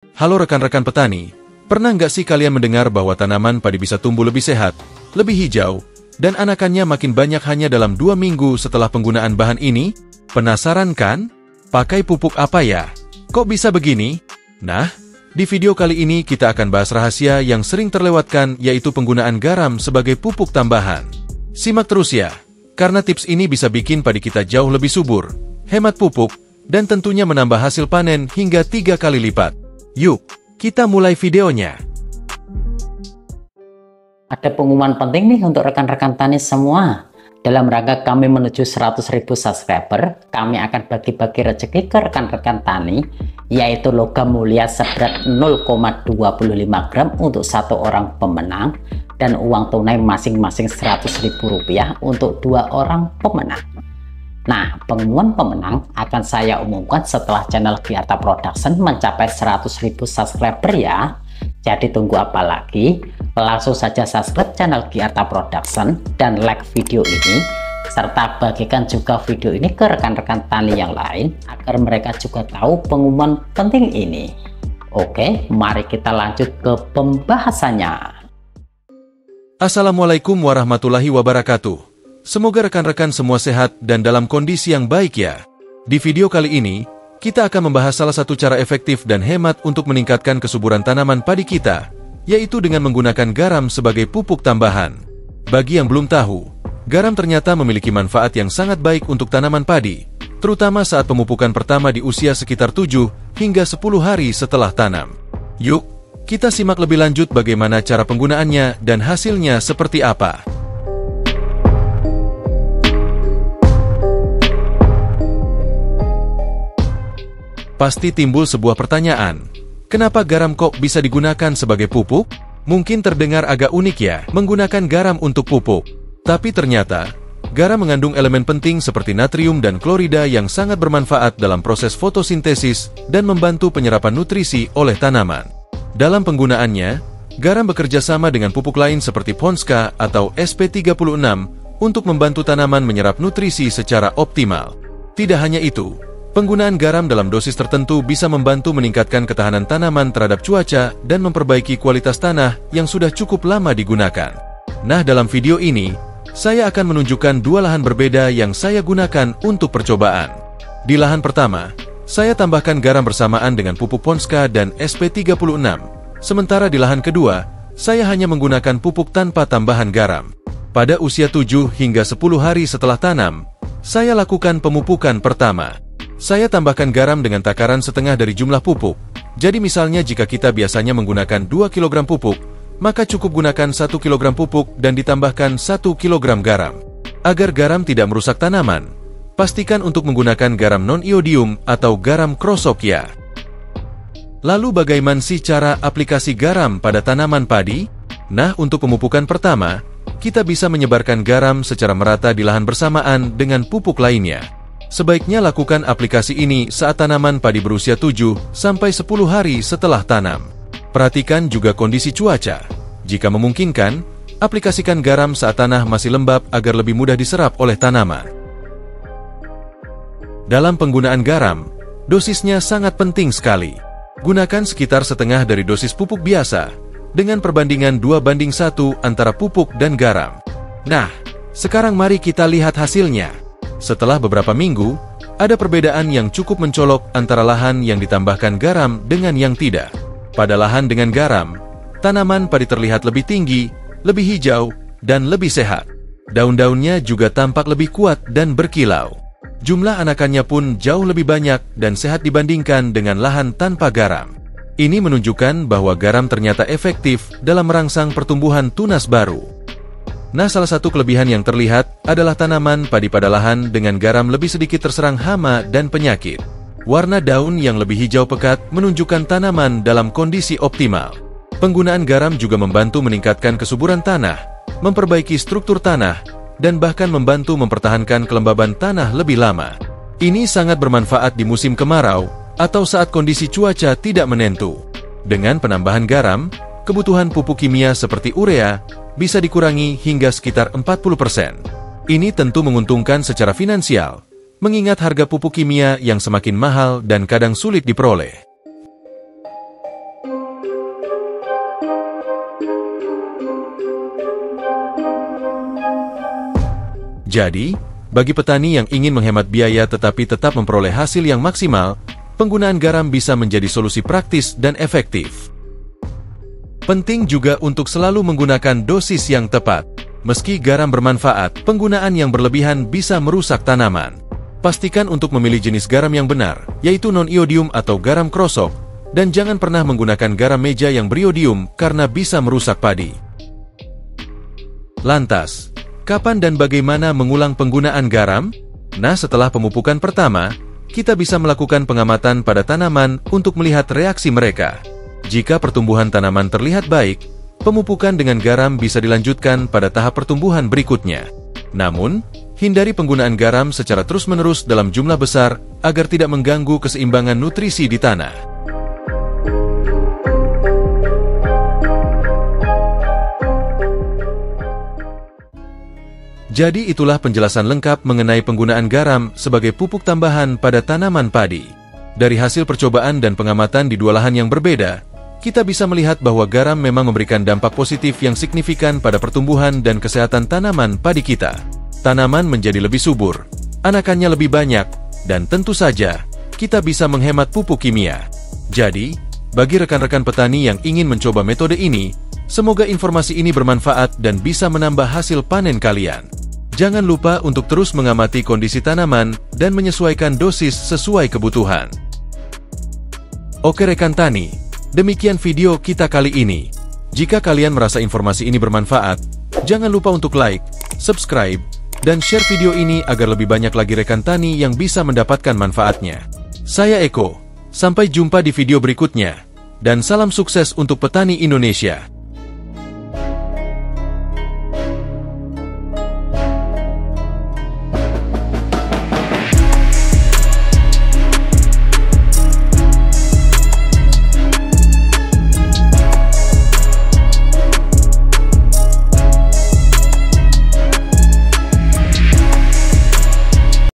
Halo rekan-rekan petani, pernah nggak sih kalian mendengar bahwa tanaman padi bisa tumbuh lebih sehat, lebih hijau, dan anakannya makin banyak hanya dalam 2 minggu setelah penggunaan bahan ini? Penasaran kan? Pakai pupuk apa ya? Kok bisa begini? Nah, di video kali ini kita akan bahas rahasia yang sering terlewatkan, yaitu penggunaan garam sebagai pupuk tambahan. Simak terus ya, karena tips ini bisa bikin padi kita jauh lebih subur, hemat pupuk, dan tentunya menambah hasil panen hingga 3 kali lipat. Yuk, kita mulai videonya. Ada pengumuman penting nih untuk rekan-rekan tani semua. Dalam rangka kami menuju 100.000 subscriber, kami akan bagi-bagi rezeki ke rekan-rekan tani, yaitu logam mulia seberat 0,25 gram untuk 1 orang pemenang, dan uang tunai masing-masing Rp100.000 untuk 2 orang pemenang. Nah, pengumuman pemenang akan saya umumkan setelah channel Giarta Production mencapai 100.000 subscriber ya. Jadi tunggu apa lagi? Langsung saja subscribe channel Giarta Production dan like video ini, serta bagikan juga video ini ke rekan-rekan tani yang lain agar mereka juga tahu pengumuman penting ini. Oke, mari kita lanjut ke pembahasannya. Assalamualaikum warahmatullahi wabarakatuh. Semoga rekan-rekan semua sehat dan dalam kondisi yang baik ya. Di video kali ini, kita akan membahas salah satu cara efektif dan hemat untuk meningkatkan kesuburan tanaman padi kita, yaitu dengan menggunakan garam sebagai pupuk tambahan. Bagi yang belum tahu, garam ternyata memiliki manfaat yang sangat baik untuk tanaman padi, terutama saat pemupukan pertama di usia sekitar 7 hingga 10 hari setelah tanam. Yuk, kita simak lebih lanjut bagaimana cara penggunaannya dan hasilnya seperti apa. Pasti timbul sebuah pertanyaan, kenapa garam kok bisa digunakan sebagai pupuk? Mungkin terdengar agak unik ya, menggunakan garam untuk pupuk. Tapi ternyata, garam mengandung elemen penting seperti natrium dan klorida yang sangat bermanfaat dalam proses fotosintesis dan membantu penyerapan nutrisi oleh tanaman. Dalam penggunaannya, garam bekerja sama dengan pupuk lain seperti Ponska atau SP36 untuk membantu tanaman menyerap nutrisi secara optimal. Tidak hanya itu, penggunaan garam dalam dosis tertentu bisa membantu meningkatkan ketahanan tanaman terhadap cuaca dan memperbaiki kualitas tanah yang sudah cukup lama digunakan. Nah, dalam video ini, saya akan menunjukkan 2 lahan berbeda yang saya gunakan untuk percobaan. Di lahan pertama, saya tambahkan garam bersamaan dengan pupuk Ponska dan SP36. Sementara di lahan kedua, saya hanya menggunakan pupuk tanpa tambahan garam. Pada usia 7 hingga 10 hari setelah tanam, saya lakukan pemupukan pertama. Saya tambahkan garam dengan takaran setengah dari jumlah pupuk. Jadi misalnya jika kita biasanya menggunakan 2 kg pupuk, maka cukup gunakan 1 kg pupuk dan ditambahkan 1 kg garam. Agar garam tidak merusak tanaman, pastikan untuk menggunakan garam non-iodium atau garam krosok ya. Lalu bagaimana sih cara aplikasi garam pada tanaman padi? Nah, untuk pemupukan pertama, kita bisa menyebarkan garam secara merata di lahan bersamaan dengan pupuk lainnya. Sebaiknya lakukan aplikasi ini saat tanaman padi berusia 7 sampai 10 hari setelah tanam. Perhatikan juga kondisi cuaca. Jika memungkinkan, aplikasikan garam saat tanah masih lembab agar lebih mudah diserap oleh tanaman. Dalam penggunaan garam, dosisnya sangat penting sekali. Gunakan sekitar setengah dari dosis pupuk biasa, dengan perbandingan 2:1 antara pupuk dan garam. Nah, sekarang mari kita lihat hasilnya. Setelah beberapa minggu, ada perbedaan yang cukup mencolok antara lahan yang ditambahkan garam dengan yang tidak. Pada lahan dengan garam, tanaman padi terlihat lebih tinggi, lebih hijau, dan lebih sehat. Daun-daunnya juga tampak lebih kuat dan berkilau. Jumlah anakannya pun jauh lebih banyak dan sehat dibandingkan dengan lahan tanpa garam. Ini menunjukkan bahwa garam ternyata efektif dalam merangsang pertumbuhan tunas baru. Nah, salah satu kelebihan yang terlihat adalah tanaman padi pada lahan dengan garam lebih sedikit terserang hama dan penyakit. Warna daun yang lebih hijau pekat menunjukkan tanaman dalam kondisi optimal. Penggunaan garam juga membantu meningkatkan kesuburan tanah, memperbaiki struktur tanah, dan bahkan membantu mempertahankan kelembaban tanah lebih lama. Ini sangat bermanfaat di musim kemarau atau saat kondisi cuaca tidak menentu. Dengan penambahan garam, kebutuhan pupuk kimia seperti urea bisa dikurangi hingga sekitar 40%. Ini tentu menguntungkan secara finansial, mengingat harga pupuk kimia yang semakin mahal dan kadang sulit diperoleh. Jadi, bagi petani yang ingin menghemat biaya tetapi tetap memperoleh hasil yang maksimal, penggunaan garam bisa menjadi solusi praktis dan efektif. Penting juga untuk selalu menggunakan dosis yang tepat. Meski garam bermanfaat, penggunaan yang berlebihan bisa merusak tanaman. Pastikan untuk memilih jenis garam yang benar, yaitu non-iodium atau garam krosok, dan jangan pernah menggunakan garam meja yang beriodium karena bisa merusak padi. Lantas, kapan dan bagaimana mengulang penggunaan garam? Nah, setelah pemupukan pertama, kita bisa melakukan pengamatan pada tanaman untuk melihat reaksi mereka. Jika pertumbuhan tanaman terlihat baik, pemupukan dengan garam bisa dilanjutkan pada tahap pertumbuhan berikutnya. Namun, hindari penggunaan garam secara terus-menerus dalam jumlah besar agar tidak mengganggu keseimbangan nutrisi di tanah. Jadi itulah penjelasan lengkap mengenai penggunaan garam sebagai pupuk tambahan pada tanaman padi. Dari hasil percobaan dan pengamatan di dua lahan yang berbeda, kita bisa melihat bahwa garam memang memberikan dampak positif yang signifikan pada pertumbuhan dan kesehatan tanaman padi kita. Tanaman menjadi lebih subur, anakannya lebih banyak, dan tentu saja, kita bisa menghemat pupuk kimia. Jadi, bagi rekan-rekan petani yang ingin mencoba metode ini, semoga informasi ini bermanfaat dan bisa menambah hasil panen kalian. Jangan lupa untuk terus mengamati kondisi tanaman dan menyesuaikan dosis sesuai kebutuhan. Oke rekan tani, demikian video kita kali ini. Jika kalian merasa informasi ini bermanfaat, jangan lupa untuk like, subscribe, dan share video ini agar lebih banyak lagi rekan tani yang bisa mendapatkan manfaatnya. Saya Eko, sampai jumpa di video berikutnya, dan salam sukses untuk petani Indonesia.